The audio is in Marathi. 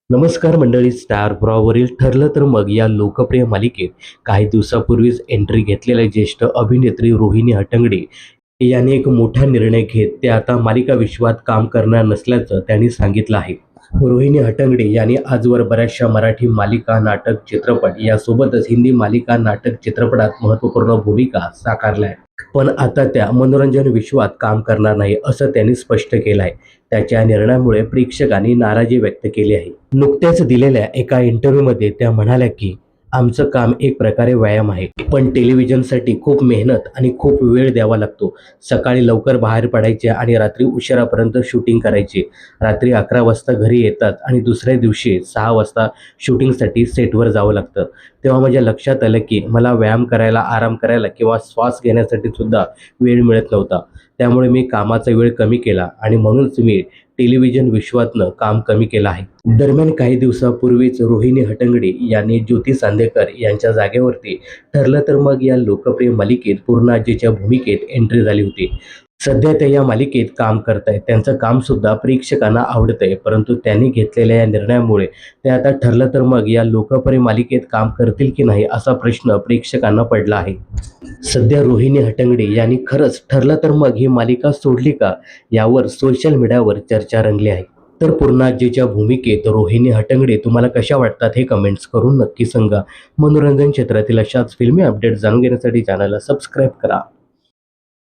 नमस्कार मंडळी. स्टार प्रवाहवरील ठरलं तर मग या लोकप्रिय मालिकेत काही दिवसापूर्वीच एंट्री घेतलेल्या ज्येष्ठ अभिनेत्री रोहिणी हट्टंगडी याने एक मोठा निर्णय घेत ते आता मालिका विश्वात काम करणार नसल्याचं त्यांनी सांगितलं आहे. रोहिणी हट्टंगडी यांनी आजवर बऱ्याचशा मराठी मालिका, नाटक, चित्रपट यासोबतच हिंदी मालिका, नाटक, चित्रपटात महत्त्वपूर्ण भूमिका साकारल्या आहेत. पण आता त्या मनोरंजन विश्वात काम करणार नाही असं त्यांनी स्पष्ट केलं आहे. त्याच्या निर्णयामुळे प्रेक्षकांनी नाराजी व्यक्त केली आहे. नुकत्याच दिलेल्या एका इंटरव्ह्यूमध्ये त्या म्हणाल्या की आमचं काम एक प्रकारे व्यायाम आहे, पण टेलिव्हिजनसाठी खूप मेहनत आणि खूप वेळ द्यावा लागतो. सकाळी लवकर बाहेर पडायचे आणि रात्री उशिरापर्यंत शूटिंग करायचे. रात्री 11 वाजता घरी येतात आणि दुसऱ्या दिवशी 6 वाजता शूटिंगसाठी सेटवर जावं लागतं. तेव्हा माझ्या लक्षात आलं की मला व्यायाम करायला, आराम करायला किंवा श्वास घेण्यासाठी सुद्धा वेळ मिळत नव्हता. त्यामुळे मी कामाचा वेळ कमी केला आणि म्हणूनच मी टेलिव्हिजन विश्वातनं काम कमी केलं आहे. दरम्यान काही दिवसापूर्वीच रोहिणी हट्टंगडी यांनी ज्योती चांदेकर यांच्या जागेवरती ठरलं तर मग या लोकप्रिय मालिकेत पूर्णाजीच्या भूमिकेत एंट्री झाली होती. सध्या ते या मालिकेत काम करतायत. त्यांचं काम सुद्धा प्रेक्षकांना आवडतंय. परंतु त्यांनी घेतलेल्या या निर्णयामुळे ते आता ठरलं तर मग या लोकप्रिय मालिकेत काम करतील की नाही असा प्रश्न प्रेक्षकांना पडला आहे. सध्या रोहिणी हट्टंगडी यांनी खरंच ठरलं तर मग ही मालिका सोडली का, यावर सोशल मीडियावर चर्चा रंगली आहे. तर पूर्णाजीच्या भूमिकेत रोहिणी हट्टंगडी तुम्हाला कशा वाटतात हे कमेंट्स करून नक्की सांगा. मनोरंजन क्षेत्रातील अशाच फिल्मी अपडेट जाणून घेण्यासाठी चॅनलला सबस्क्राईब करा.